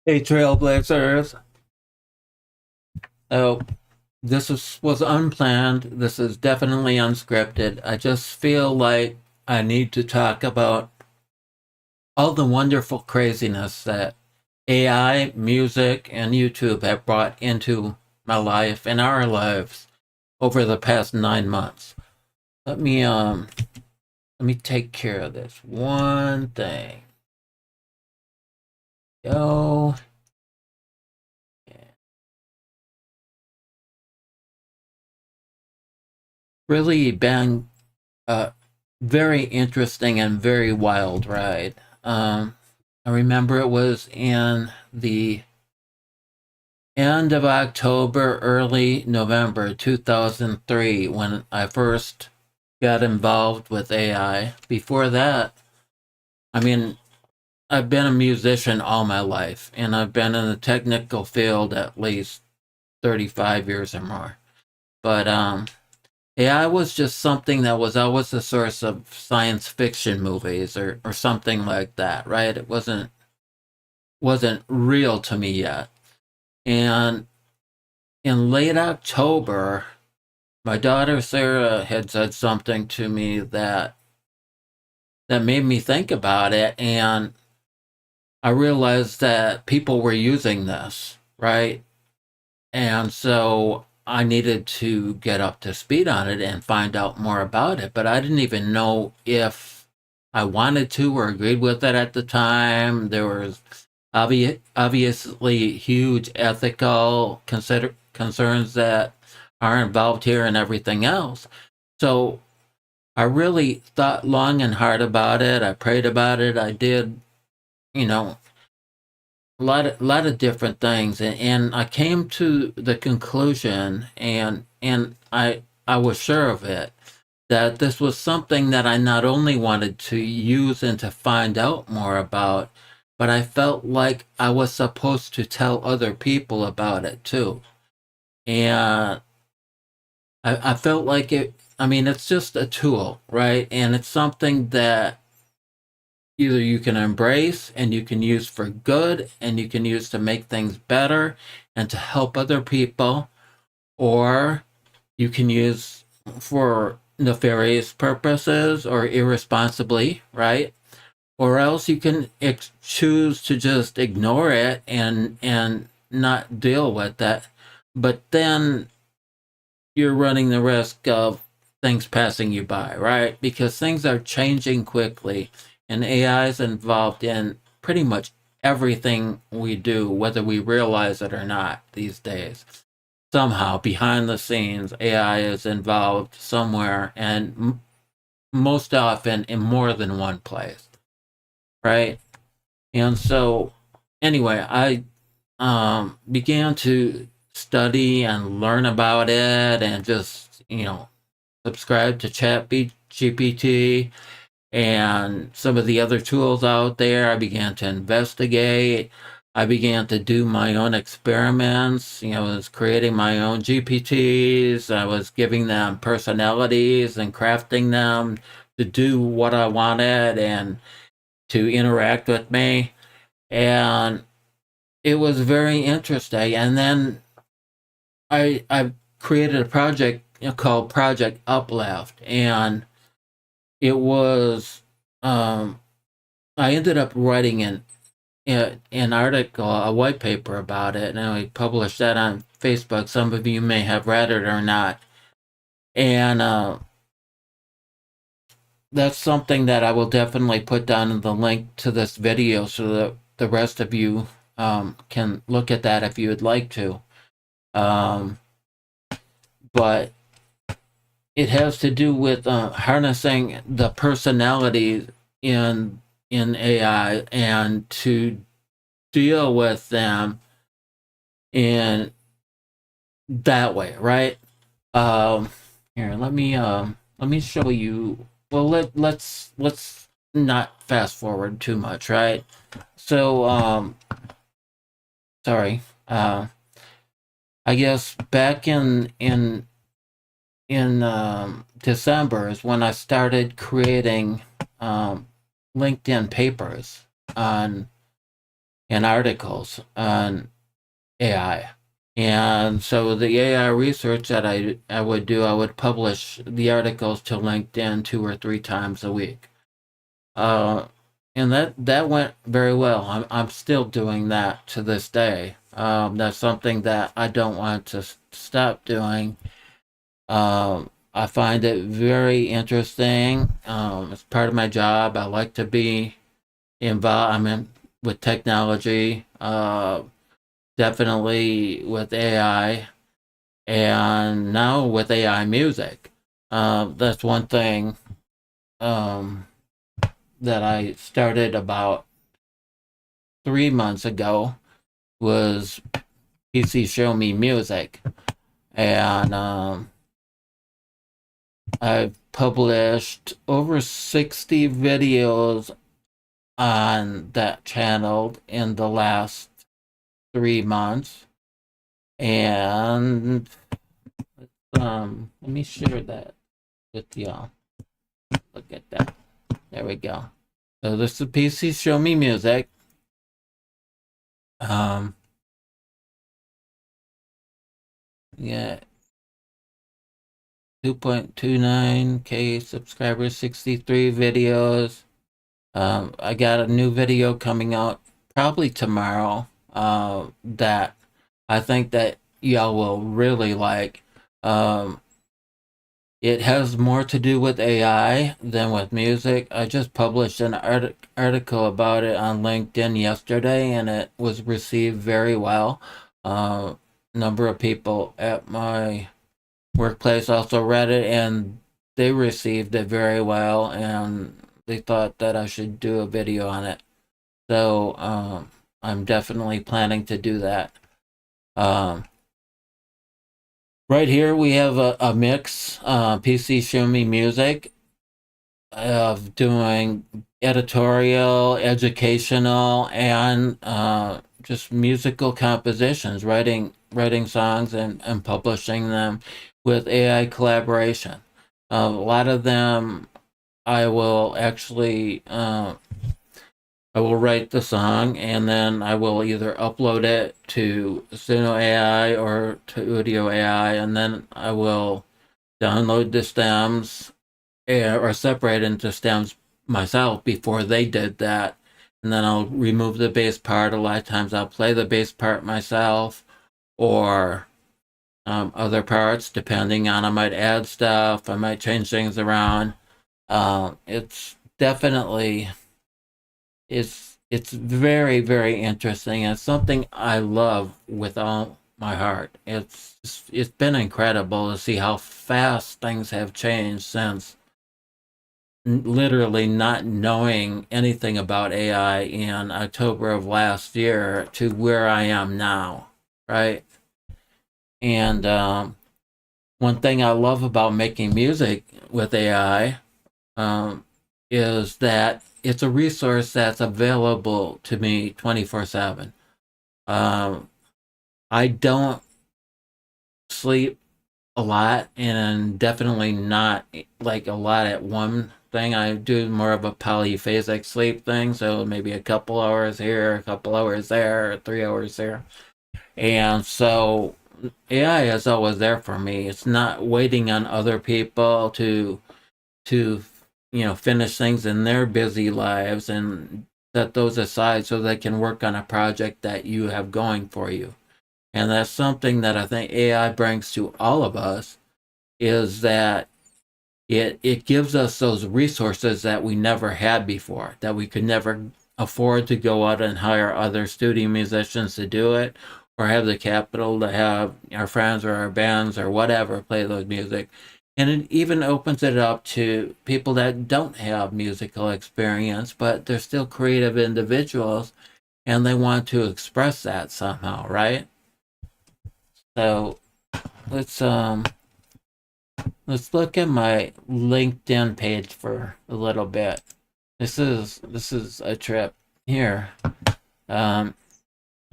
Hey, Trailblazers. Oh, was unplanned. This is definitely unscripted. I just feel like I need to talk about all the wonderful craziness that AI, music, and YouTube have brought into my life and our lives over the past 9 months. Let me let me take care of this one thing. Go. Really been a very interesting and very wild ride. I remember it was in the end of October, early November 2003 when I first got involved with AI. Before that, I mean, I've been a musician all my life, and I've been in the technical field at least 35 years or more. But AI was just something that was always the source of science fiction movies or something like that, right? It wasn't real to me yet. And in late October, my daughter Sarah had said something to me that made me think about it, and I realized that people were using this, right? And so I needed to get up to speed on it and find out more about it, but I didn't even know if I wanted to or agreed with it at the time. There was obviously huge ethical concerns that are involved here and everything else. So I really thought long and hard about it. I prayed about it. I did, you know, a lot of different things, and I came to the conclusion, and I was sure of it, that this was something that I not only wanted to use and to find out more about, but I felt like I was supposed to tell other people about it too. And I felt like it, I mean, it's just a tool, right? And it's something that either you can embrace and you can use for good and you can use to make things better and to help other people, or you can use for nefarious purposes or irresponsibly, right? Or else you can choose to just ignore it and not deal with that. But then you're running the risk of things passing you by, right? Because things are changing quickly, and AI is involved in pretty much everything we do, whether we realize it or not these days. Somehow, behind the scenes, AI is involved somewhere, and most often in more than one place, right? And so, anyway, I began to study and learn about it and just, subscribe to GPT and some of the other tools out there. I began to investigate. I began to do my own experiments. I was creating my own GPTs. I was giving them personalities and crafting them to do what I wanted and to interact with me. And it was very interesting. And then I created a project called Project Uplift, and it was I ended up writing an article, a white paper about it, and I published that on Facebook. Some of you may have read it or not, and that's something that I will definitely put down in the link to this video so that the rest of you can look at that if you would like to. But it has to do with harnessing the personality in AI and to deal with them in that way, right? Um, Here, let me show you. Well, let's not fast forward too much, right? So, sorry. I guess back in December is when I started creating LinkedIn papers on and articles on AI. And so the AI research that I would do, I would publish the articles to LinkedIn 2 or 3 times a week. And that went very well. I'm still doing that to this day. That's something that I don't want to stop doing. I find it very interesting. It's part of my job. I like to be involved. I'm in with technology. Definitely with AI, and now with AI music. That's one thing that I started about 3 months ago was pcSHOWme music, and I've published over 60 videos on that channel in the last 3 months, and let me share that with y'all. Look at that. There we go. So this is pcSHOWme music. Yeah, 2.29K subscribers, 63 videos. I got a new video coming out probably tomorrow that I think that y'all will really like. It has more to do with AI than with music. I just published an article about it on LinkedIn yesterday, and it was received very well. Number of people at my workplace also read it, and they received it very well, and they thought that I should do a video on it. So I'm definitely planning to do that. Right here we have a mix, pcSHOWme music, of doing editorial, educational, and just musical compositions, writing songs and publishing them with AI collaboration. A lot of them I will actually I will write the song, and then I will either upload it to Suno AI or to Udio AI, and then I will download the stems or separate into stems myself before they did that. And then I'll remove the bass part. A lot of times I'll play the bass part myself, or other parts, depending on, I might add stuff, I might change things around. It's definitely, it's very, very interesting. It's something I love with all my heart. It's been incredible to see how fast things have changed since literally not knowing anything about AI in October of last year to where I am now, right? And one thing I love about making music with AI is that it's a resource that's available to me 24/7. I don't sleep a lot, and definitely not like a lot at one thing. I do more of a polyphasic sleep thing, so maybe a couple hours here, a couple hours there, 3 hours there. And so AI is always there for me. It's not waiting on other people to finish things in their busy lives and set those aside so they can work on a project that you have going for you. And that's something that I think AI brings to all of us, is that it gives us those resources that we never had before, that we could never afford to go out and hire other studio musicians to do it, or have the capital to have our friends or our bands or whatever play those music. And it even opens it up to people that don't have musical experience, but they're still creative individuals and they want to express that somehow, right? So let's look at my LinkedIn page for a little bit. This is a trip here.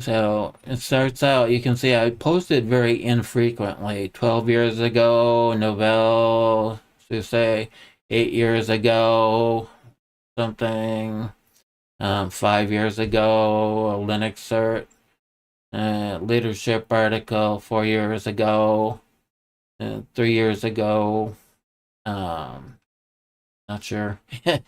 So it starts out, you can see I posted very infrequently. 12 years ago, Novell, so say 8 years ago, something. 5 years ago, a Linux cert, leadership article 4 years ago, 3 years ago, not sure. And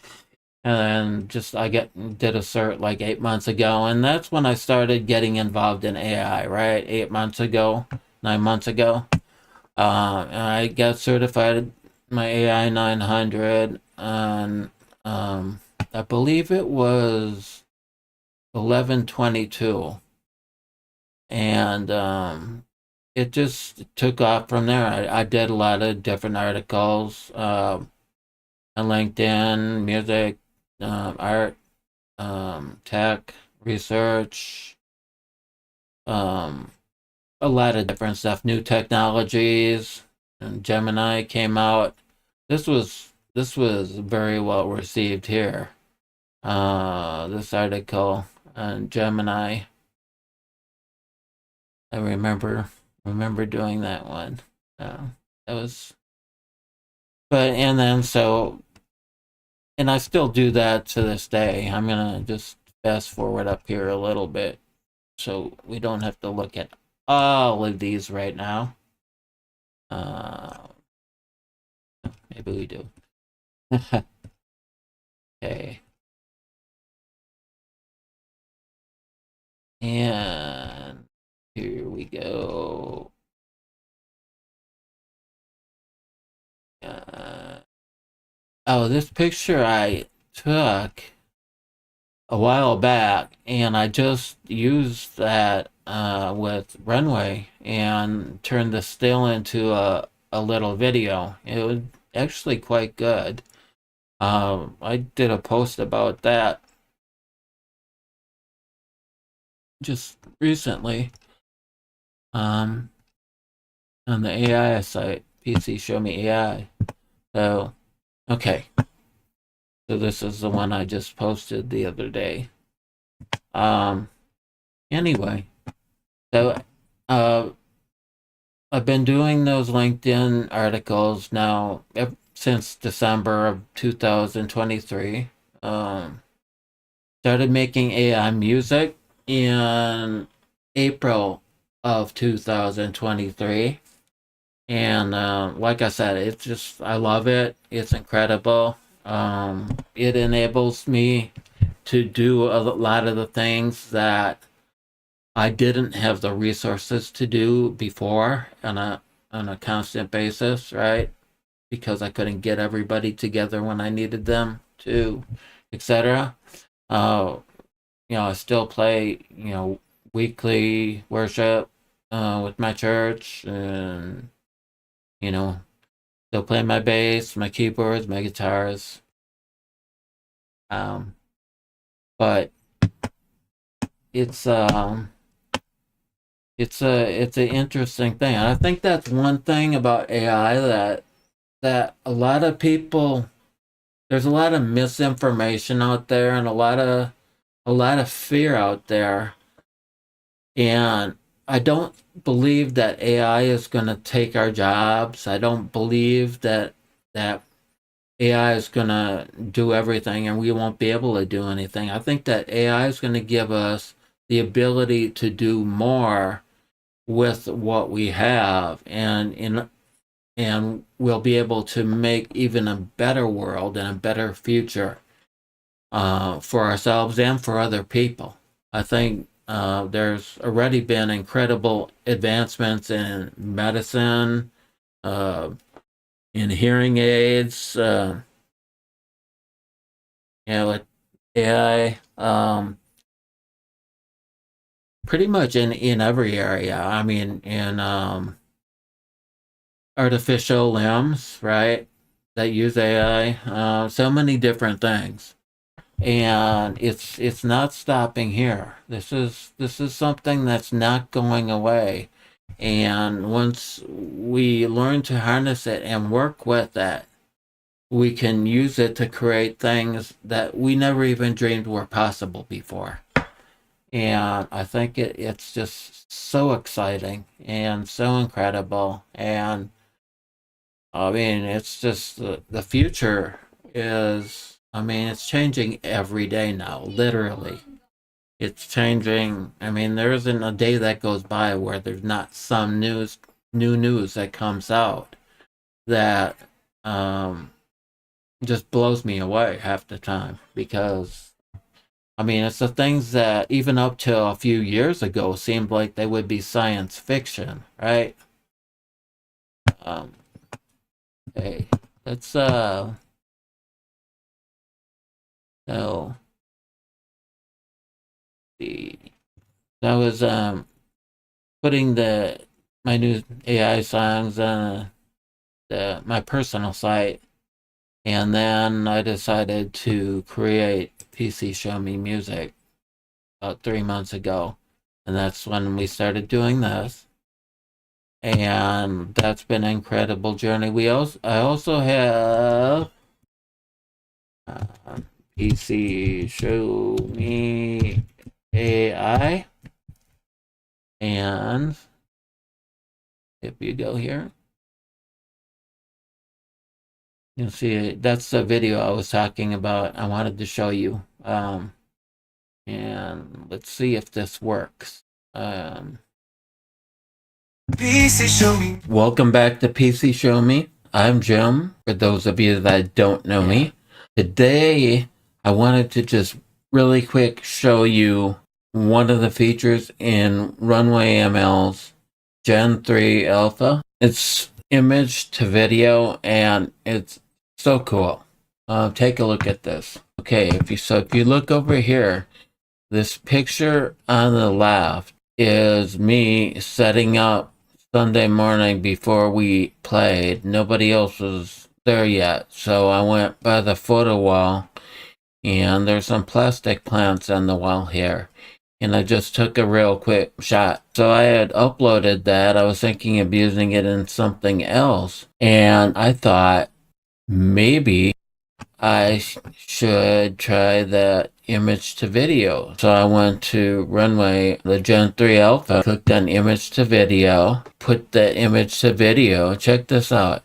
then just did a cert like 8 months ago, and that's when I started getting involved in AI, right? 8 months ago, 9 months ago. And I got certified my AI 900 on, I believe it was 11/22, and it just took off from there. I did a lot of different articles on LinkedIn, music, art, tech, research, a lot of different stuff, new technologies, and Gemini came out. This was very well received here. This article on Gemini, I remember doing that one. That was, but and then so, and I still do that to this day. I'm gonna just fast forward up here a little bit, so we don't have to look at all of these right now. Maybe we do. Okay. And here we go. Oh, this picture I took a while back, and I just used that with Runway and turned the still into a little video. It was actually quite good. I did a post about that just recently on the AI site, pcSHOWme AI. So, okay. So this is the one I just posted the other day. Anyway, so I've been doing those LinkedIn articles now since December of 2023. Started making AI music in April of 2023. And like I said, it's just, I love it. It's incredible. It enables me to do a lot of the things that I didn't have the resources to do before on a constant basis, right? Because I couldn't get everybody together when I needed them to, etc. I still play, weekly worship with my church, and still play my bass, my keyboards, my guitars. But it's an interesting thing, and I think that's one thing about AI that a lot of people, there's a lot of misinformation out there, and a lot of fear out there, and I don't believe that AI is going to take our jobs. I don't believe that AI is going to do everything and we won't be able to do anything. I think that AI is going to give us the ability to do more with what we have, and we'll be able to make even a better world and a better future for ourselves and for other people. I think there's already been incredible advancements in medicine, in hearing aids, with AI, pretty much in every area. I mean, in artificial limbs, right, that use AI, so many different things. And it's not stopping here. This is something that's not going away. And once we learn to harness it and work with it, we can use it to create things that we never even dreamed were possible before. And I think it's just so exciting and so incredible. And I mean, it's just the future is I mean, it's changing every day now, literally. It's changing. I mean, there isn't a day that goes by where there's not some new news that comes out that just blows me away half the time, because I mean, it's the things that even up till a few years ago seemed like they would be science fiction, right? Hey, let's so the I was putting my new AI songs on my personal site, and then I decided to create pcSHOWme music about 3 months ago, and that's when we started doing this. And that's been an incredible journey. I also have pcSHOWme AI, and if you go here, you'll see that's the video I was talking about. I wanted to show you, and let's see if this works. pcSHOWme. Welcome back to pcSHOWme. I'm Jim, for those of you that don't know me. Today, I wanted to just really quick show you one of the features in Runway ML's Gen 3 Alpha. It's image to video, and it's so cool. Take a look at this. Okay, if you look over here, this picture on the left is me setting up Sunday morning before we played. Nobody else was there yet, so I went by the photo wall, and there's some plastic plants on the wall here, and I just took a real quick shot. So I had uploaded that. I was thinking of using it in something else, and I thought maybe I should try that image to video. So I went to Runway, the Gen 3 Alpha, clicked on image to video, put the image to video. Check this out.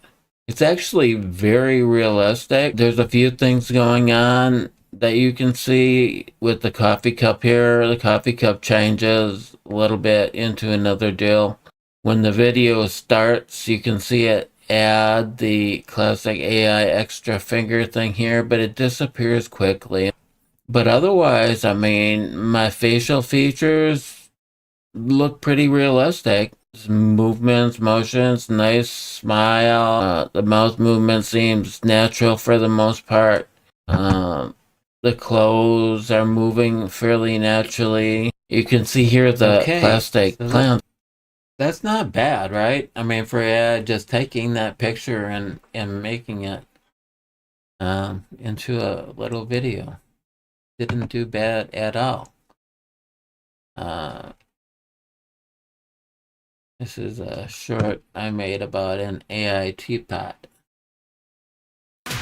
It's actually very realistic. There's a few things going on that you can see with the coffee cup here. The coffee cup changes a little bit into another deal. When the video starts, you can see it add the classic AI extra finger thing here, but it disappears quickly. But otherwise, I mean, my facial features look pretty realistic. Movements, motions, nice smile. The mouth movement seems natural for the most part. The clothes are moving fairly naturally. You can see here the plastic plants. That's not bad, right? I mean, for just taking that picture and making it into a little video. Didn't do bad at all. This is a short I made about an AI teapot. I'm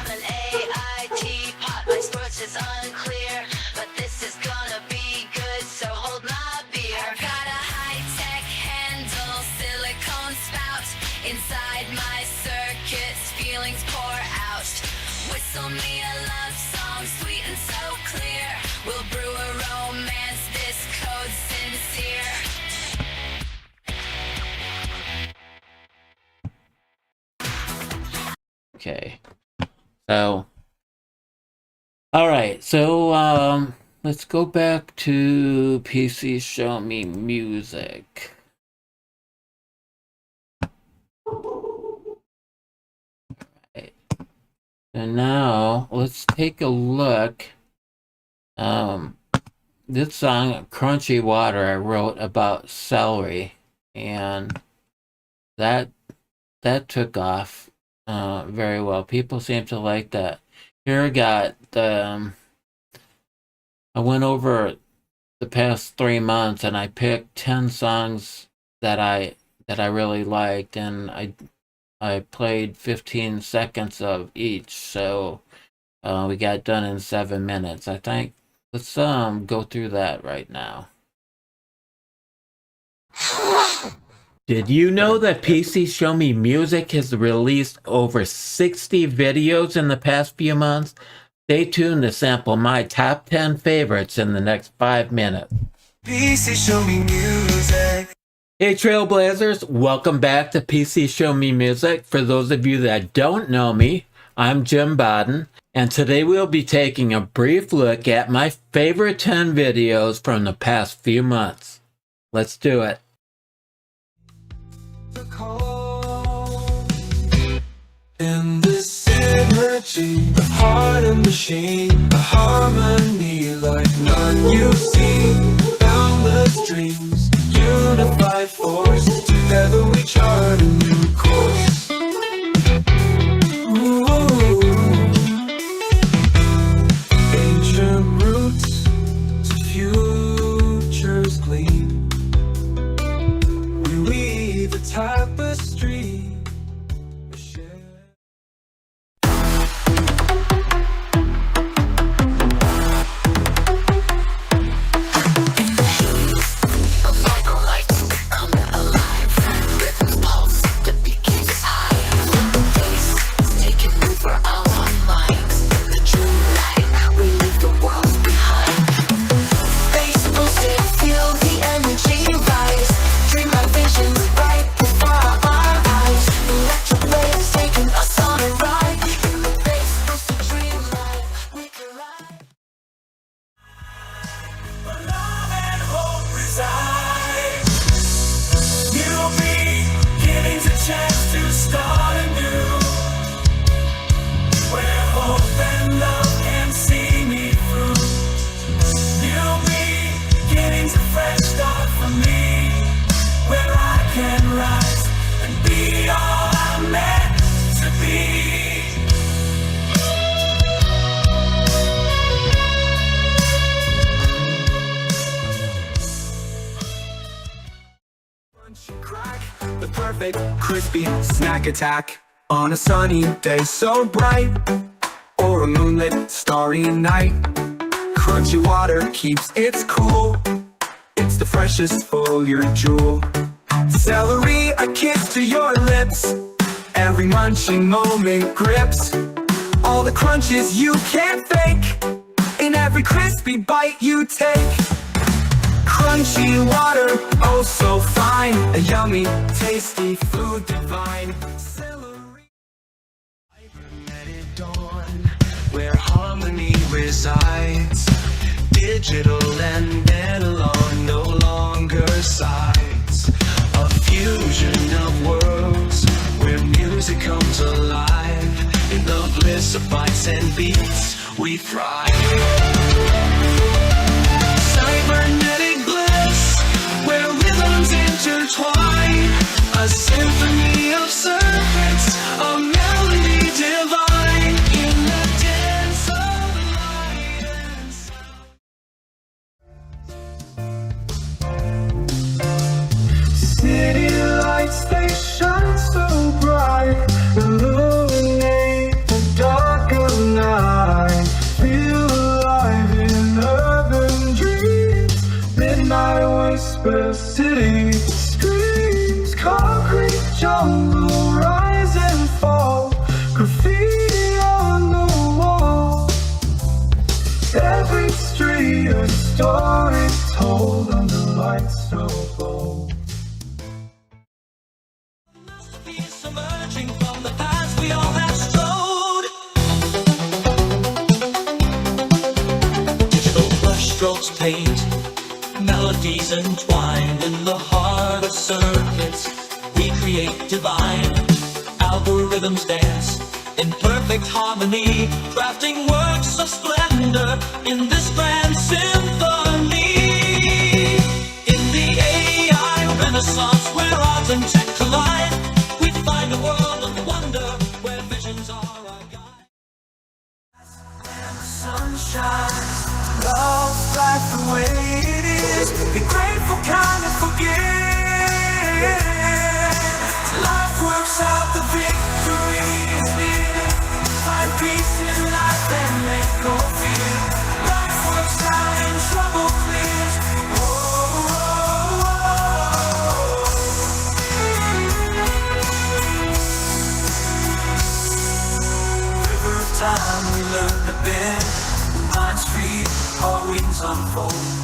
an AI teapot, my sports is unclear, but this is gonna be good, so hold my beer. I've got a high-tech handle, silicone spout, inside my circuits, feelings pour out. Whistle me a love song, sweet and so clear, we'll brew a romance, this code's sincere. Okay, so, alright, so, let's go back to pcSHOWme music. Right. And now, let's take a look. This song, Crunchy Water, I wrote about celery, and that took off very well. People seem to like that. Here I got I went over the past 3 months, and I picked 10 songs that I really liked, and I played 15 seconds of each, so we got done in 7 minutes, I think. Let's go through that right now. Did you know that pcSHOWme Music has released over 60 videos in the past few months? Stay tuned to sample my top 10 favorites in the next 5 minutes. pcSHOWme Music. Hey Trailblazers, welcome back to pcSHOWme Music. For those of you that don't know me, I'm Jim Bodden, and today we'll be taking a brief look at my favorite 10 videos from the past few months. Let's do it. In this energy, the heart and machine, a harmony like none you've seen. Boundless dreams, unified force, together we chart a new course. Ooh. Ancient roots to futures gleam. We weave a tapestry. Chance to start anew, where hope and love can see me through. New beginnings, a fresh start for me, where I can rise and be all I'm meant to be. Crack the perfect crispy snack attack on a sunny day so bright, or a moonlit starry night. Crunchy water keeps it cool. It's the freshest foliar jewel. Celery, a kiss to your lips. Every munching moment grips all the crunches you can't fake in every crispy bite you take. Crunchy water, oh so fine, a yummy, tasty food divine. Celery, cybernetic dawn, where harmony resides. Digital and analog no longer sides. A fusion of worlds, where music comes alive. In the bliss of bites and beats, we thrive. Cybernetic bliss, where rhythms intertwine. A symphony of serpents, a melody divine. In the dance of light and sound. City lights, they shine so bright, illuminate the dark of night. Feel alive in urban dreams. Midnight whisper, city screams. Concrete jungle, rise and fall. Graffiti on the wall. Every street a story told under lights so bold. Masterpiece emerging from the past we all have strode. Digital brushstrokes paint, melodies entwined in the heart of circuits. We create divine algorithms dance in perfect harmony, crafting works of splendor in this grand symphony. In the AI renaissance, where art and tech collide, we find a world of wonder where visions are our guide. And the sun shines, love life the way it is. Be grateful, kind, and forgive. Life works out, the victory is near. Find peace in life and make no fear. Life works out and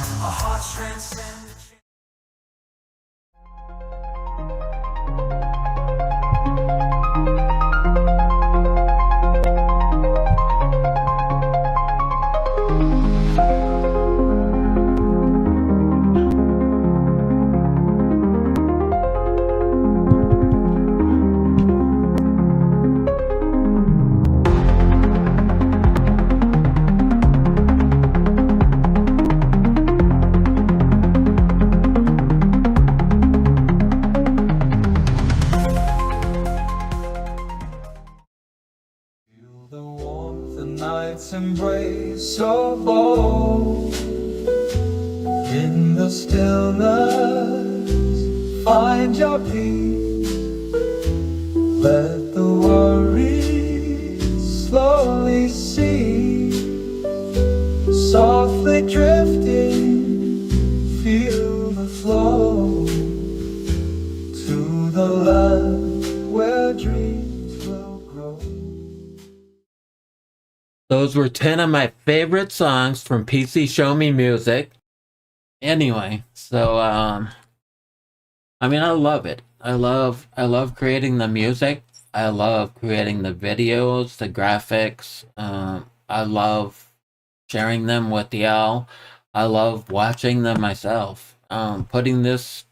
Our hearts transcend. Night's embrace of all. In the stillness, find your peace. Let the worries slowly cease. Softly drifting, feel the flow to the land where dreams will grow. Those were 10 of my favorite songs from pcSHOWme Music. Anyway, so I mean, I love it. I love creating the music. I love creating the videos, the graphics. I love sharing them with y'all. I love watching them myself. Putting this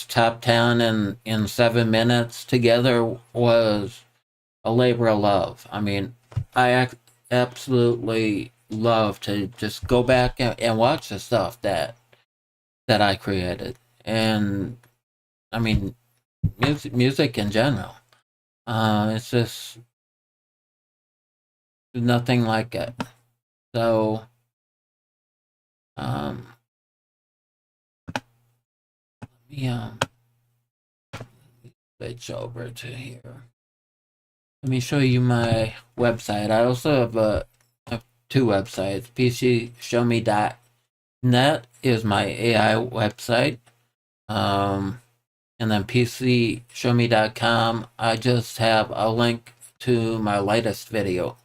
top 10 in 7 minutes together was a labor of love. I mean, I absolutely love to just go back and watch the stuff that I created, and I mean, music in general. It's just nothing like it. So, let me switch over to here. Let me show you my website. I also have two websites. pcSHOWme.net is my AI website. And then pcSHOWme.com, I just have a link to my latest video.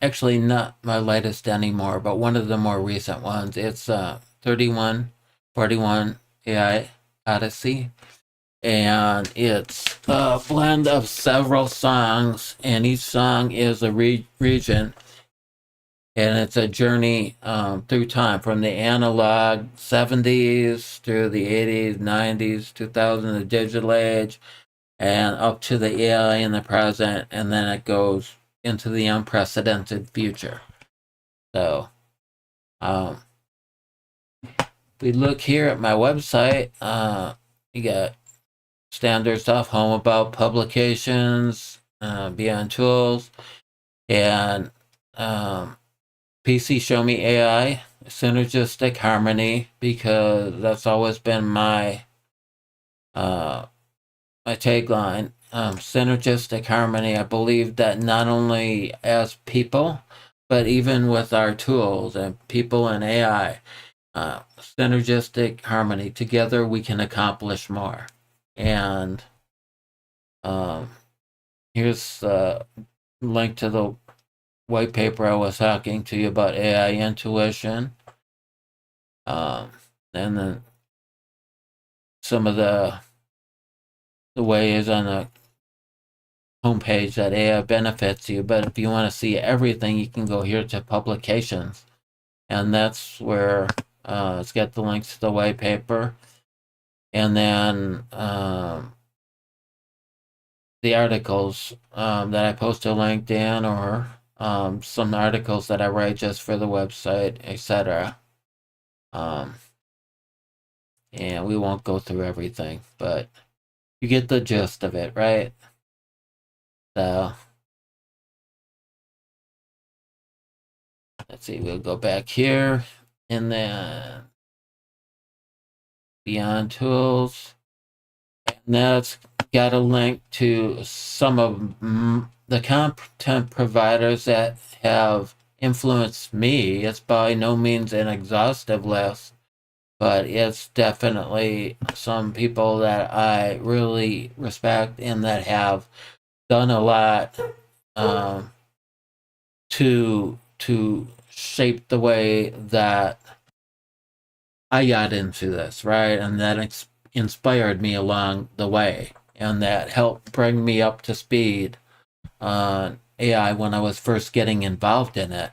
Actually, not my latest anymore, but one of the more recent ones. It's 3141 AI Odyssey. And it's a blend of several songs, and each song is a region, and it's a journey through time, from the analog 70s through the 80s, 90s, 2000, the digital age, and up to the AI in the present, and then it goes into the unprecedented future. So, we look here at my website, you got standard stuff, home about, publications, beyond tools, and pcSHOWme AI, synergistic harmony, because that's always been my my tagline. Synergistic harmony. I believe that not only as people, but even with our tools and people and AI, synergistic harmony. Together we can accomplish more. And here's the link to the white paper I was talking to you about AI intuition. And then some of the ways on the homepage that AI benefits you. But if you want to see everything, you can go here to publications. And that's where it's got the links to the white paper. And then the articles that I post to LinkedIn, or some articles that I write just for the website, etc. And we won't go through everything, but you get the gist of it, right? So, let's see, we'll go back here, and then Beyond Tools, and that's got a link to some of the content providers that have influenced me. It's by no means an exhaustive list, but it's definitely some people that I really respect and that have done a lot to shaped the way that I got into this, right? And that inspired me along the way, and that helped bring me up to speed on AI when I was first getting involved in it.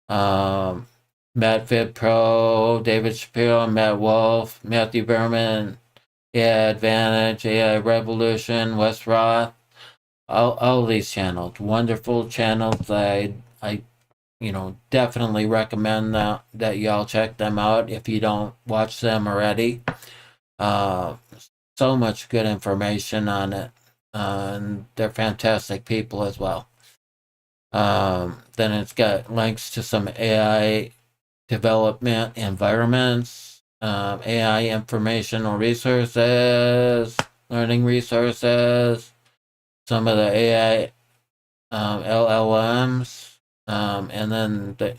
Matt VidPro, David Shapiro, Matt Wolf, Matthew Berman, AI Advantage, AI Revolution, Wes Roth, all these channels, wonderful channels. I definitely recommend that y'all check them out if you don't watch them already. So much good information on it, and they're fantastic people as well. Then it's got links to some AI development environments, AI informational resources, learning resources, some of the AI LLMs, and then the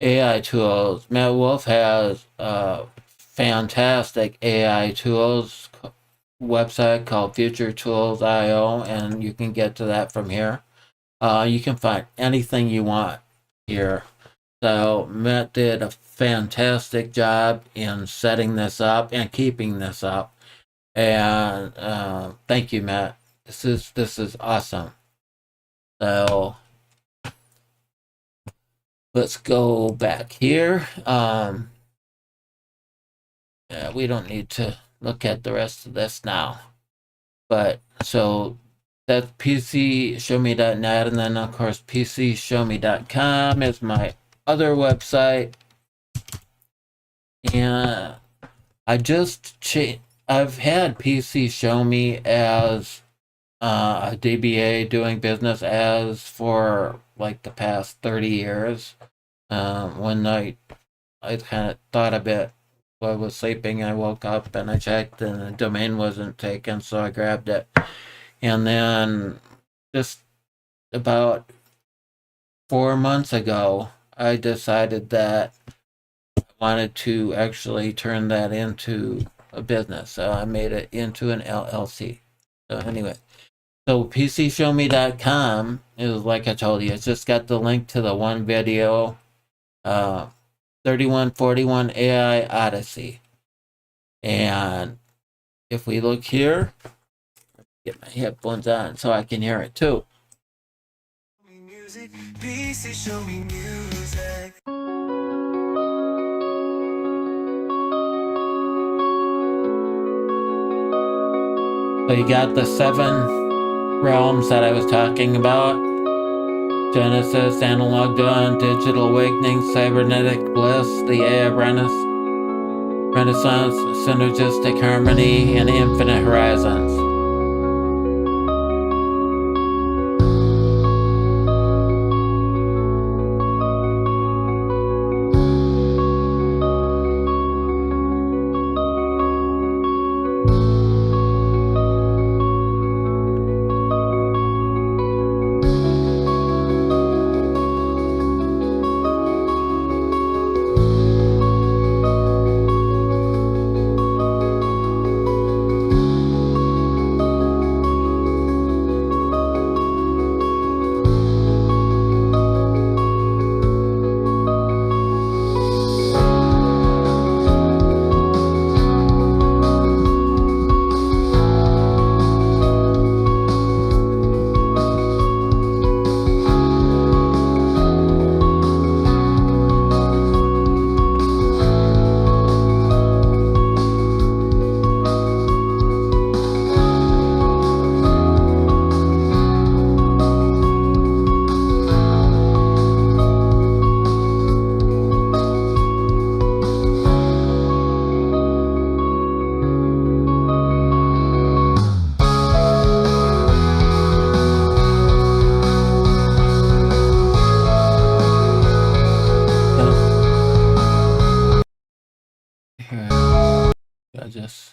AI tools. Matt Wolf has fantastic AI tools website called FutureTools.io, and you can get to that from here. You can find anything you want here. So Matt did a fantastic job in setting this up and keeping this up. And thank you, Matt. This is awesome. So let's go back here. Yeah, we don't need to look at the rest of this now. But so that's pcSHOWme.net, and then of course pcSHOWme.com is my other website. And I've had pcSHOWme as a DBA doing business as for like the past 30 years. One night I kind of thought a bit while I was sleeping. I woke up and I checked and the domain wasn't taken, so I grabbed it. And then just about 4 months ago, I decided that I wanted to actually turn that into a business. So I made it into an LLC. So anyway, so pcSHOWme.com is, like I told you, it's just got the link to the one video, 3141 AI Odyssey. And if we look here, get my headphones on so I can hear it too. pcSHOWme music. So you got the 7 realms that I was talking about: Genesis, Analog Dawn, Digital Awakening, Cybernetic Bliss, the AI Renaissance, Synergistic Harmony, and Infinite Horizons. I just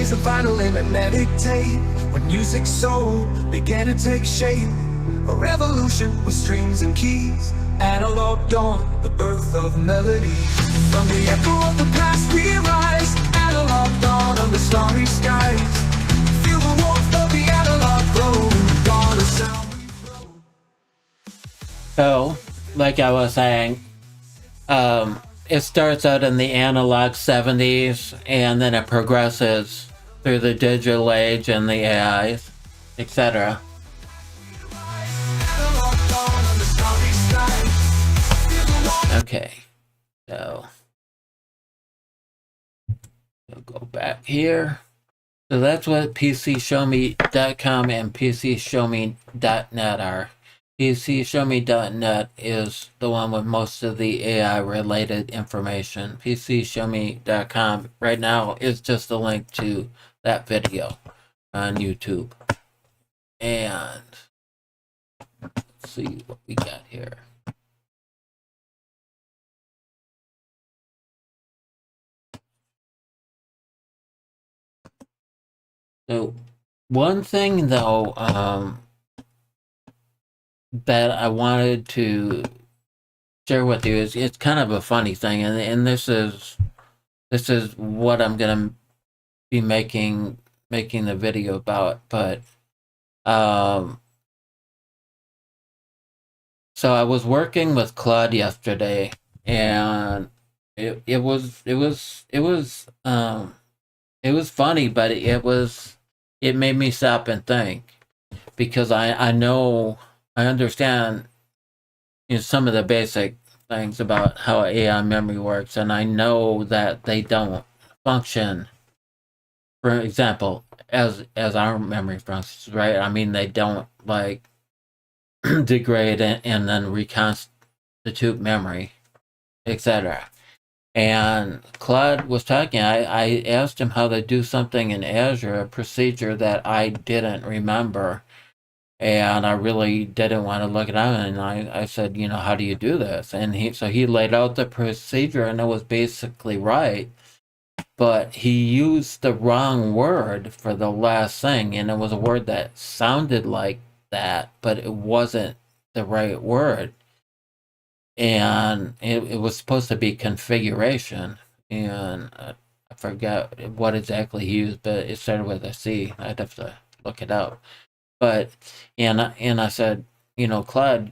raise a violin and meditate. When music's soul began to take shape, a revolution with strings and keys. Analog dawn, the birth of melody. From the echo of the past we rise. Analog dawn on the starry skies. Feel the warmth of the analog glow. Dawn of sound we grow. So, like I was saying, it starts out in the analog 70s, and then it progresses through the digital age and the AIs, etc. Okay, so we'll go back here. So that's what pcSHOWme.com and pcSHOWme.net are. pcSHOWme.net is the one with most of the AI related information. pcSHOWme.com right now is just a link to that video on YouTube. And let's see what we got here. So one thing though, that I wanted to share with you is it's kind of a funny thing, and this is what I'm gonna be making the video about. But so I was working with Claude yesterday, and it was funny, but it made me stop and think, because I understand, you know, some of the basic things about how AI memory works, and I know that they don't function, for example, as our memory functions, right? I mean, they don't like degrade and then reconstitute memory, etc. And Claude was talking, I asked him how to do something in Azure, a procedure that I didn't remember. And I really didn't want to look it up. And I said, you know, how do you do this? And he laid out the procedure, and it was basically right. But he used the wrong word for the last thing. And it was a word that sounded like that, but it wasn't the right word. And it was supposed to be configuration. And I forgot what exactly he used, but it started with a C. I'd have to look it up. But and I said, you know, Claude,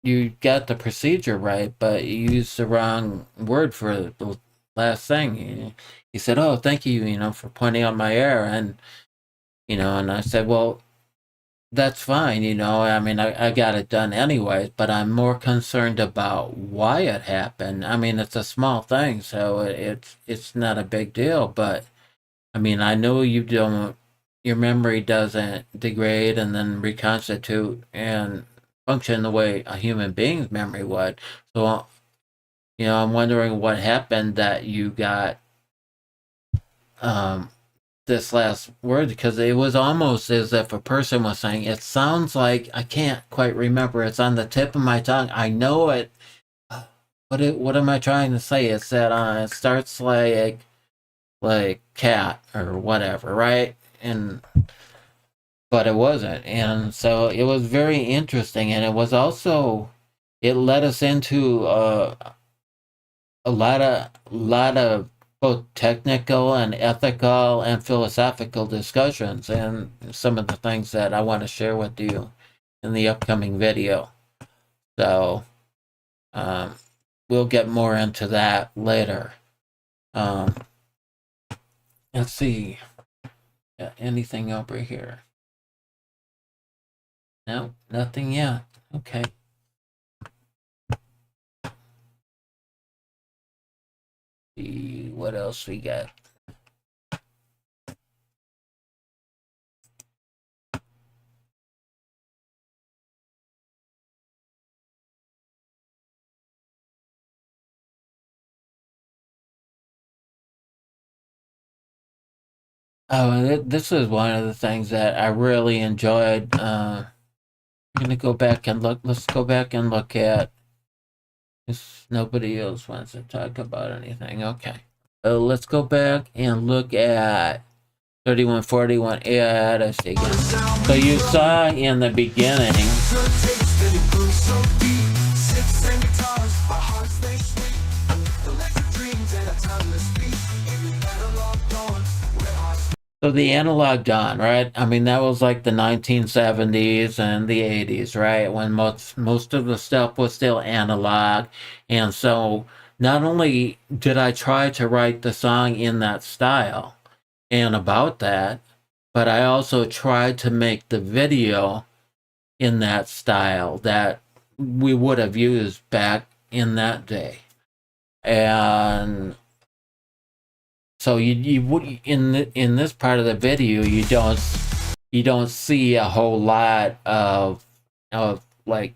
you got the procedure right, but you used the wrong word for the last thing. He said, oh, thank you, you know, for pointing out my error. And, you know, and I said, well, that's fine, you know, I mean, I got it done anyways, but I'm more concerned about why it happened. I mean, it's a small thing, so it's not a big deal, but I mean, I know your memory doesn't degrade and then reconstitute and function the way a human being's memory would. So, you know, I'm wondering what happened that you got this last word, because it was almost as if a person was saying, it sounds like, I can't quite remember, it's on the tip of my tongue, I know it, what am I trying to say? It's that it starts like cat or whatever, right? But it wasn't. And so it was very interesting, and it was also, it led us into a lot of both technical and ethical and philosophical discussions, and some of the things that I want to share with you in the upcoming video. So we'll get more into that later. Let's see. Anything over here? No, nothing yet. Okay. See what else we got. Oh, this is one of the things that I really enjoyed. I'm gonna go back and look. Let's go back and look at. If nobody else wants to talk about anything, okay. So let's go back and look at 3141 AI Odyssey again. So you saw in the beginning. So the analog dawn, right? I mean, that was like the 1970s and the 80s, right? When most of the stuff was still analog. And so not only did I try to write the song in that style and about that, but I also tried to make the video in that style that we would have used back in that day. And so you would in this part of the video you don't see a whole lot of like,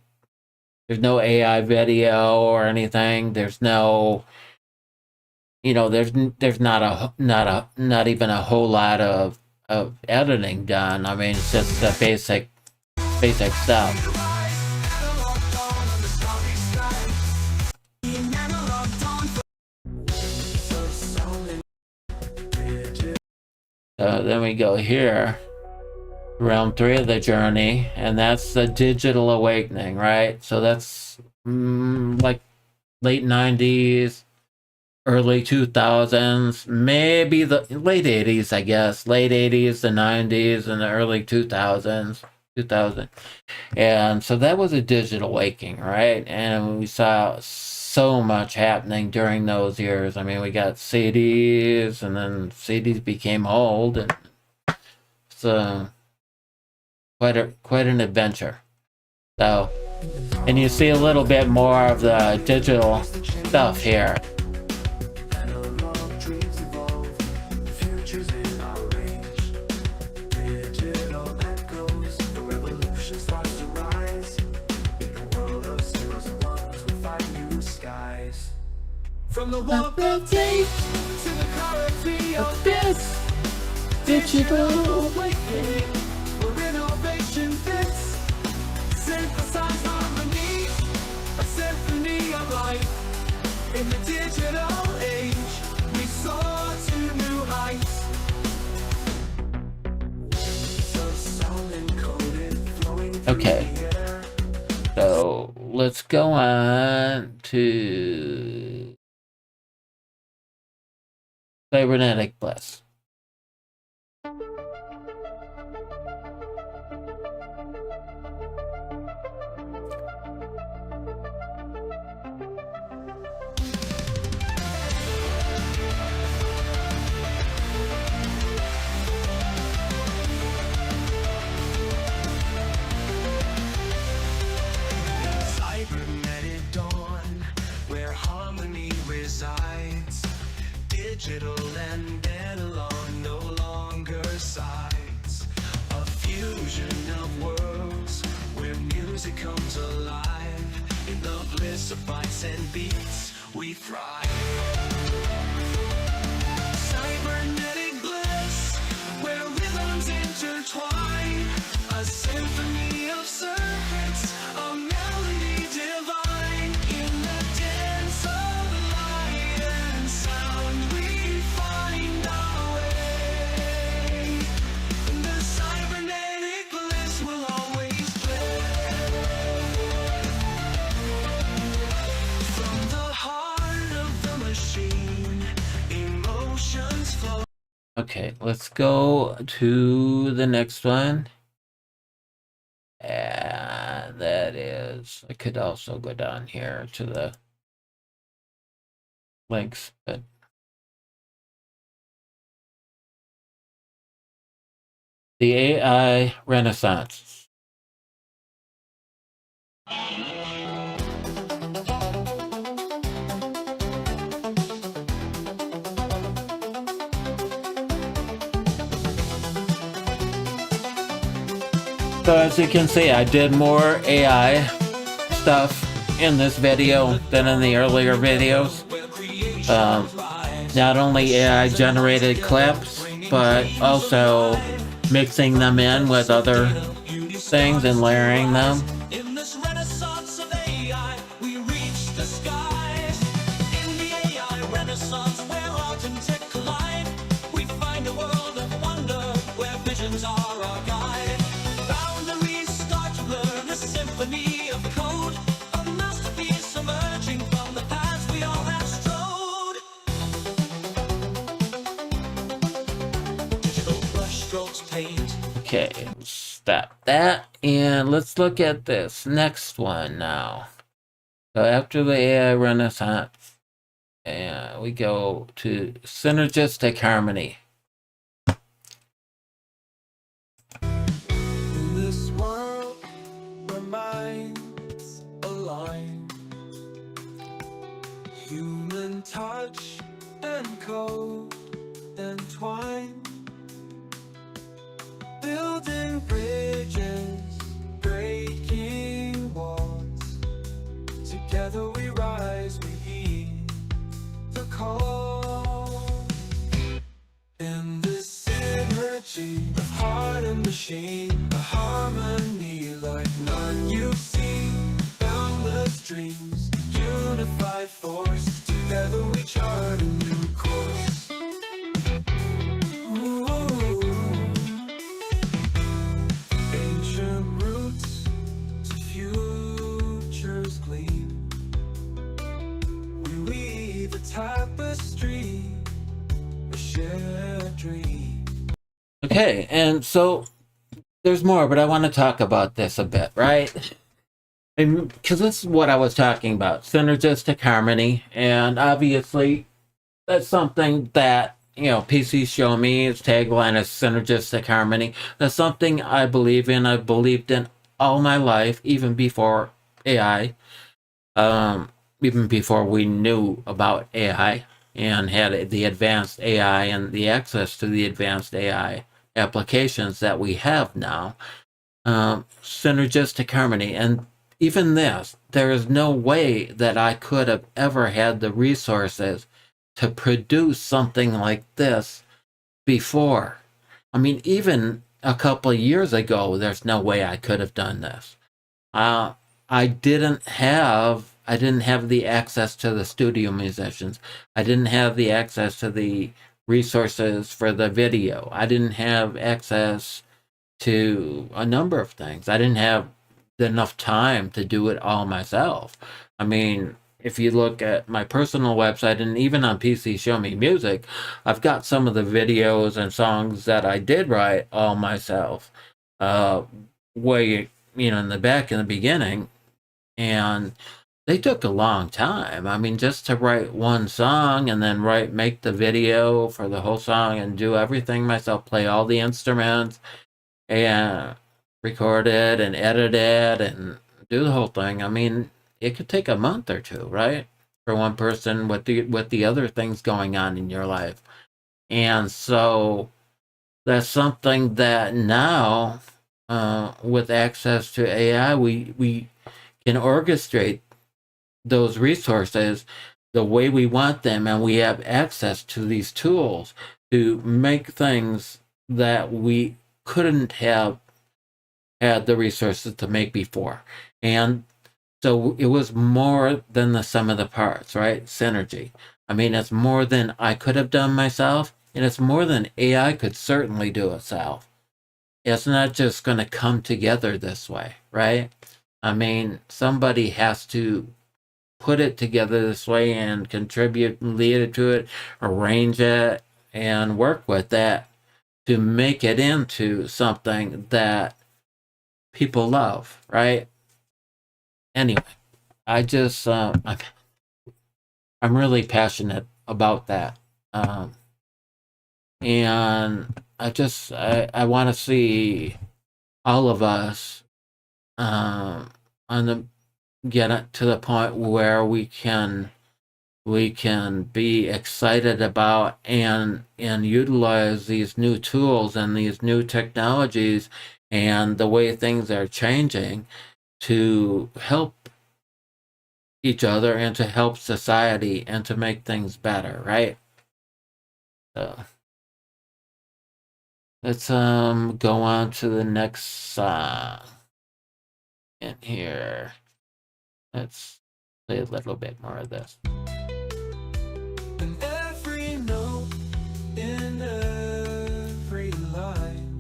there's no AI video or anything. There's no, there's not even a whole lot of editing done. I mean, it's just the basic stuff. Then we go here, round 3 of the journey, and that's the digital awakening, right? So that's like late 90s, early 2000s, maybe the late 80s, I guess. Late 80s, the 90s, and the early 2000s. And so that was a digital awakening, right? And we saw so much happening during those years. I mean, we got CDs, and then CDs became old, and it's quite an adventure. So, and you see a little bit more of the digital stuff here. From the warp of tape to the clarity of this digital awakening, where innovation fits, synthesized harmony, a symphony of life. In the digital age, we soar to new heights. Okay, so let's go on to cybernetic bliss. Cybernetic dawn, where harmony resides. Digital and analog no longer sides. A fusion of worlds where music comes alive. In the bliss of bytes and beats, we thrive. Cybernetic bliss, where rhythms intertwine. A symphony of circuits, a melody divine. In the dance of light and sound, we find our way. The cybernetic bliss will always play. From the heart of the machine, emotions flow. Okay, let's go to the next one. And that is, I could also go down here to the links, but the AI Renaissance. So as you can see, I did more AI stuff in this video than in the earlier videos. Not only AI generated clips, but also mixing them in with other things and layering them. In this renaissance of AI, we reach the skies. In the AI renaissance, where art and tech collide, we find a world of wonder. visions are our guide. Boundaries start to learn a symphony of code, a masterpiece emerging from the paths we all have strode. Digital brushstrokes paint. Okay, stop that, and let's look at this next one now. So after the AI Renaissance, we go to synergistic harmony. In this world where minds align, human touch and code entwine, building bridges, breaking walls. Together we rise, we heed the call. In this synergy of heart and machine, a harmony like none you've seen. Boundless dreams, unified force. Together we chart a new course. Ooh. Ancient roots to futures gleam. We weave a tapestry, a shared dream. Okay, and so there's more, but I want to talk about this a bit, right? Because this is what I was talking about, synergistic harmony, and obviously that's something that, pcSHOWme's tagline is synergistic harmony. That's something I believe in. I've believed in all my life, even before AI, even before we knew about AI and had the advanced AI and the access to the advanced AI applications that we have now. Synergistic harmony, and even this, there is no way that I could have ever had the resources to produce something like this before. I mean, even a couple of years ago, there's no way I could have done this. I didn't have the access to the studio musicians. I didn't have the access to the resources for the video. I didn't have access to a number of things. I didn't have enough time to do it all myself. I mean, if you look at my personal website and even on pcSHOWme Music, I've got some of the videos and songs that I did write all myself, way, in the back in the beginning, and they took a long time. I mean, just to write one song and then make the video for the whole song and do everything myself, play all the instruments and record it and edit it and do the whole thing. I mean, it could take a month or two, right? For one person with the other things going on in your life. And so that's something that now, with access to AI, we can orchestrate those resources the way we want them, and we have access to these tools to make things that we couldn't have had the resources to make before. And so it was more than the sum of the parts, right? Synergy. I mean, it's more than I could have done myself, and it's more than AI could certainly do itself. It's not just going to come together this way, right? I mean, somebody has to put it together this way and contribute and lead to it, arrange it, and work with that to make it into something that people love, right? Anyway, I just I'm really passionate about that, and I want to see all of us get to the point where we can be excited about and utilize these new tools and these new technologies and the way things are changing to help each other and to help society and to make things better, right? So let's go on to the next song in here. Let's play a little bit more of this. And every note in every line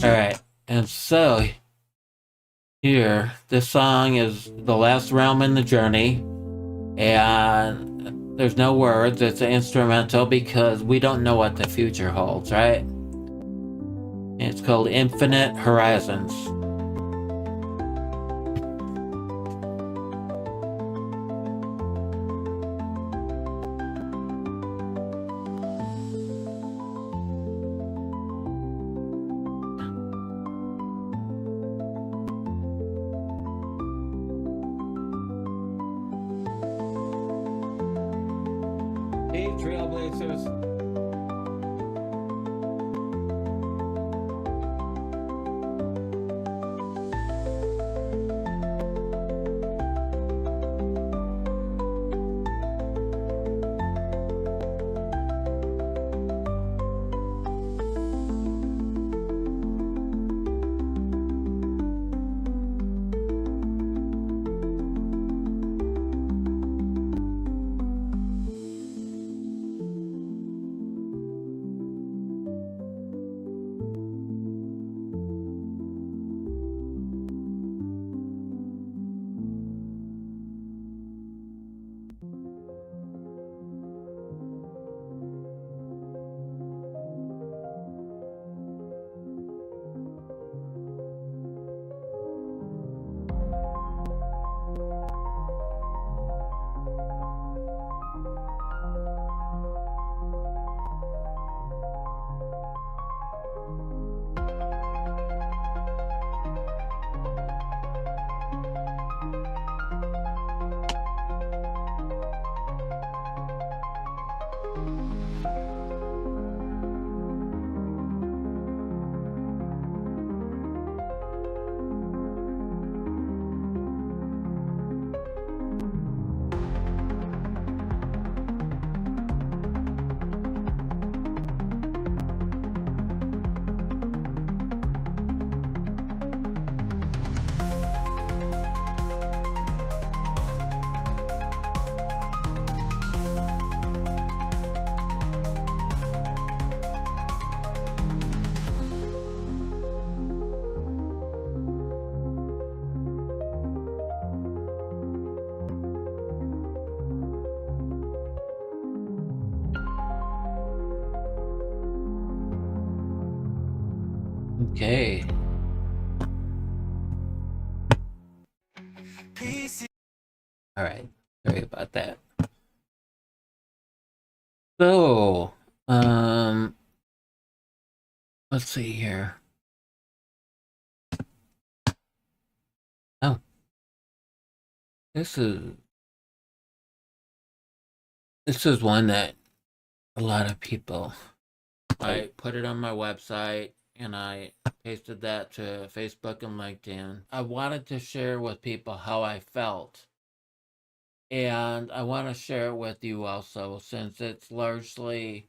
Alright, and so here, this song is the last realm in the journey, and there's no words, it's an instrumental because we don't know what the future holds, right? And it's called Infinite Horizons. Hey, Trailblazers. Okay. Alright, sorry about that. So, let's see here. Oh, this is one that a lot of people. I put it on my website and I pasted that to Facebook and LinkedIn. I wanted to share with people how I felt. And I want to share it with you also, since it's largely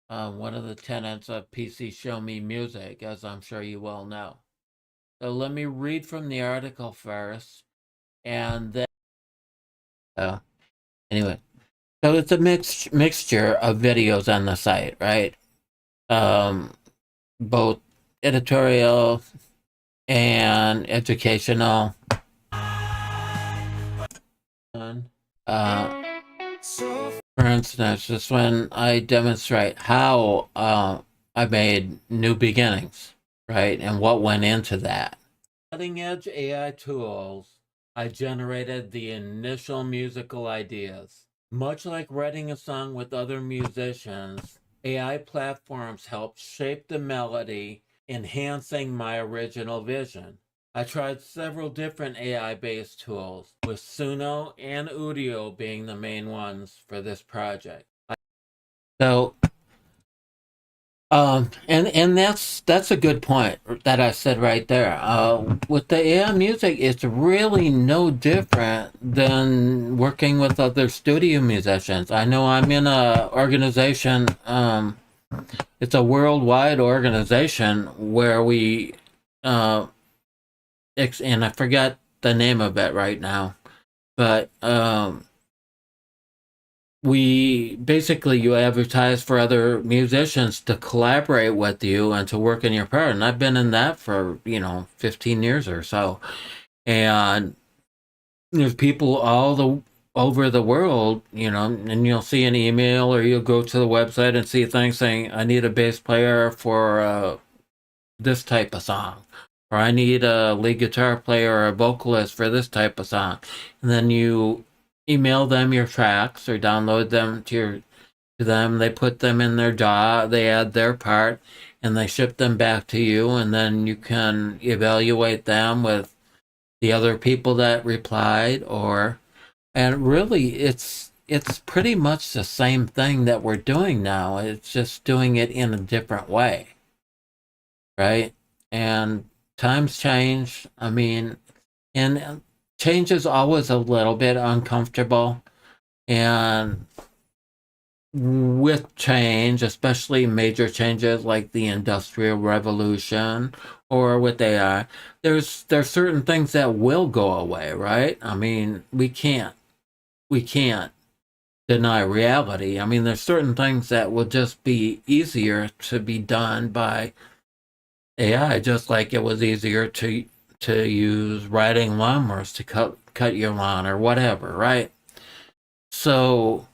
one of the tenets of pcSHOWme music, as I'm sure you all know. So let me read from the article first, and then. Oh, anyway. So it's a mixture of videos on the site, right? Both editorial and educational. For instance, this when I demonstrate how I made new beginnings, right, and what went into that. Cutting edge AI tools, I generated the initial musical ideas. Much like writing a song with other musicians, AI platforms help shape the melody, enhancing my original vision. I tried several different AI-based tools, with Suno and Udio being the main ones for this project. So, and that's a good point that I said right there. With the AI music, it's really no different than working with other studio musicians. I know I'm in a organization. It's a worldwide organization where we, and I forgot the name of it right now, but you advertise for other musicians to collaborate with you and to work in your part. And I've been in that for, 15 years or so. And there's people over the world, and you'll see an email or you'll go to the website and see things saying, I need a bass player for this type of song, or I need a lead guitar player or a vocalist for this type of song. And then you email them your tracks or download them to them. They put them in their DAW, they add their part, and they ship them back to you, and then you can evaluate them with the other people that replied. And really it's pretty much the same thing that we're doing now. It's just doing it in a different way, right? And times change. I mean, and change is always a little bit uncomfortable. And with change, especially major changes like the Industrial Revolution or with AI, there's certain things that will go away, right? I mean, we can't deny reality. I mean, there's certain things that will just be easier to be done by AI, just like it was easier to use riding lawnmowers to cut your lawn or whatever, right? So,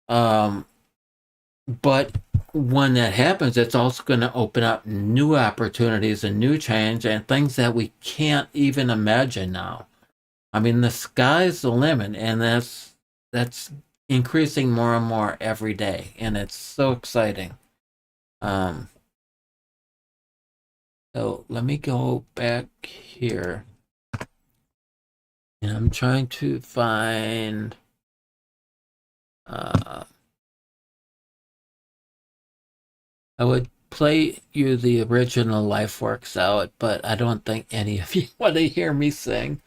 but when that happens, it's also going to open up new opportunities and new change and things that we can't even imagine now. I mean, the sky's the limit, and that's increasing more and more every day, and it's so exciting. So let me go back here, and I'm trying to find I would play you the original Life Works Out, but I don't think any of you want to hear me sing.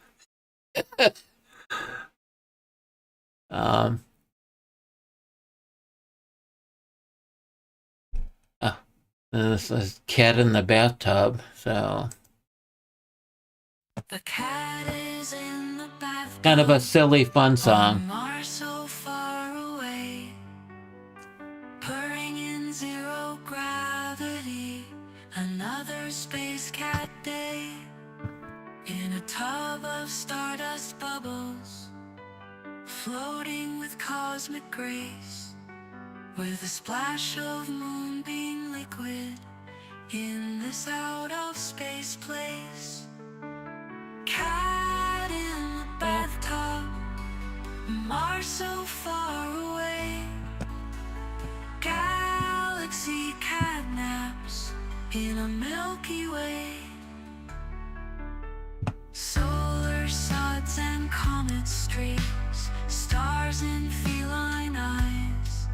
This is Cat in the Bathtub, so the cat is in the bathtub, kind of a silly, fun song. Mars so far away, purring in zero gravity, another space cat day, in a tub of stardust bubbles, floating with cosmic grace, with a splash of moonbeam liquid in this out of space place. Cat in the bathtub, Mars so far away, galaxy cat naps in a Milky Way. Solar suds and comet streaks, stars in feline eyes,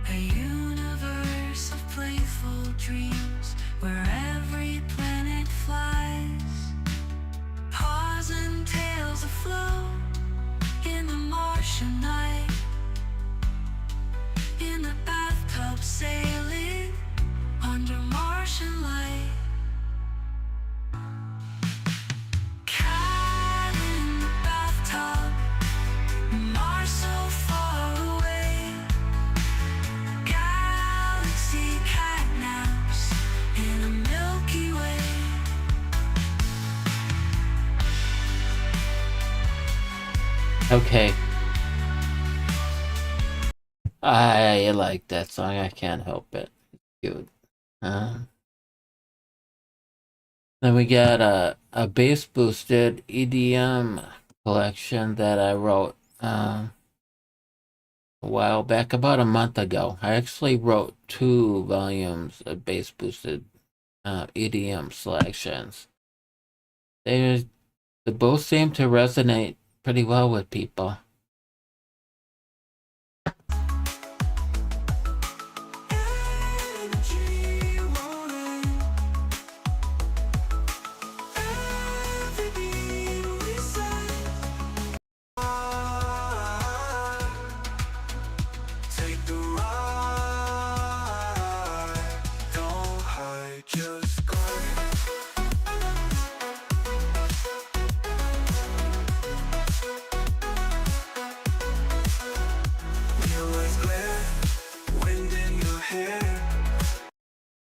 a universe of playful dreams where every planet flies. Paws and tails afloat in the Martian night, in the bathtub sailing under Martian light. Cat in the bathtub, Mars so far away, galaxy cat naps in a Milky Way. Okay. I like that song. I can't help it. It's cute. Then we got a bass boosted EDM collection that I wrote a while back, about a month ago. I actually wrote 2 volumes of bass boosted EDM selections. They both seem to resonate pretty well with people.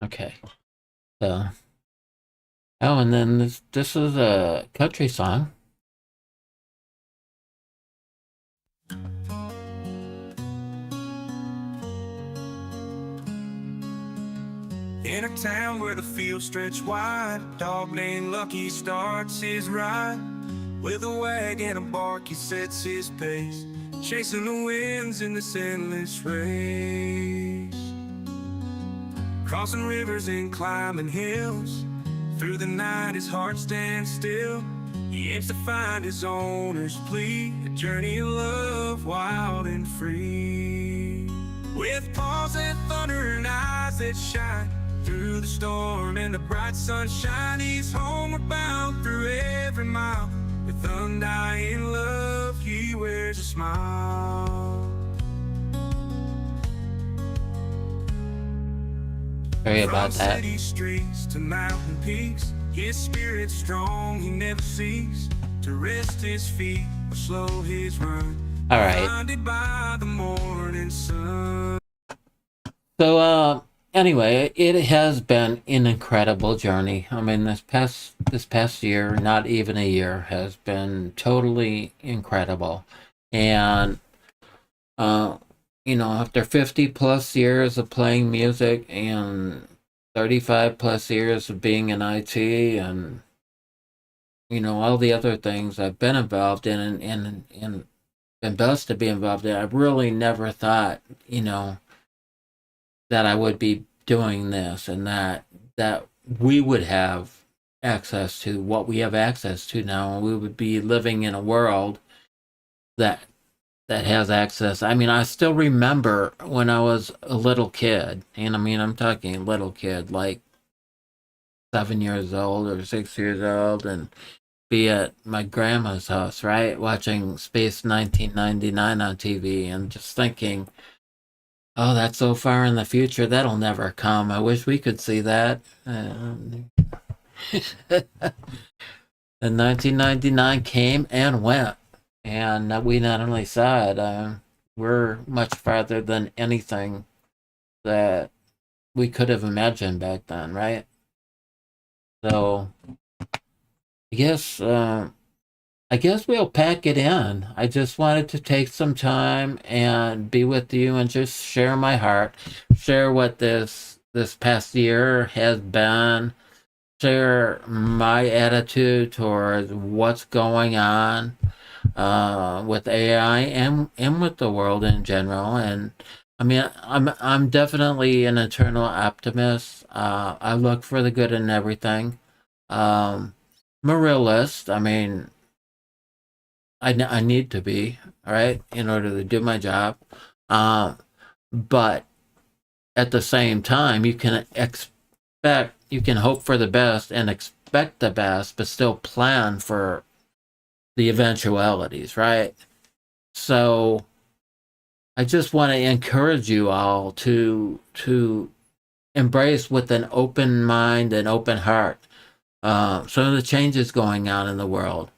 Okay. So, oh, and then this is a country song. In a town where the fields stretch wide, dog named Lucky starts his ride. With a wagon and a bark he sets his pace, chasing the winds in this endless race. Crossing rivers and climbing hills, through the night his heart stands still. He aims to find his owner's plea, a journey of love, wild and free. With paws that thunder and eyes that shine, through the storm and the bright sunshine, he's homeward bound through every mile. With undying love, he wears a smile. Sorry about From that. city streets to mountain peaks, his spirit's strong, he never seeks to rest his feet or slow his run. All right. Blinded by the morning sun. So, anyway, it has been an incredible journey. I mean, this past year, not even a year, has been totally incredible. And, you know, after 50 plus years of playing music and 35 plus years of being in IT and, you know, all the other things I've been involved in and been blessed to be involved in, I really never thought, you know, that I would be doing this and that we would have access to what we have access to now, and we would be living in a world that has access. I mean, I still remember when I was a little kid, and I mean, I'm talking little kid, like 7 years old or 6 years old, and be at my grandma's house, right, watching Space 1999 on TV, and just thinking, oh, that's so far in the future, that'll never come. I wish we could see that. And 1999 came and went. And we not only saw it, we're much farther than anything that we could have imagined back then, right? So, I guess we'll pack it in. I just wanted to take some time and be with you and just share my heart, share what this past year has been, share my attitude towards what's going on with AI and with the world in general. And I mean, I'm definitely an eternal optimist. I look for the good in everything. I'm a realist. I mean, I need to be, all right, in order to do my job. But at the same time, you can hope for the best and expect the best, but still plan for the eventualities, right? So I just want to encourage you all to embrace with an open mind and open heart some of the changes going on in the world,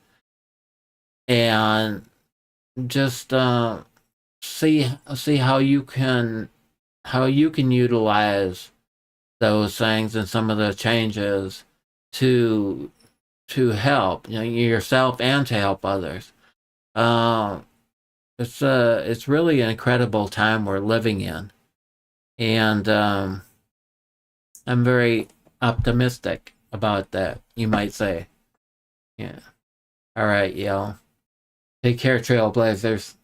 and just see how you can utilize those things and some of the changes to help, you know, yourself and to help others. It's really an incredible time we're living in, and I'm very optimistic about that, you might say. Yeah. All right, y'all. Take care, Trailblazers.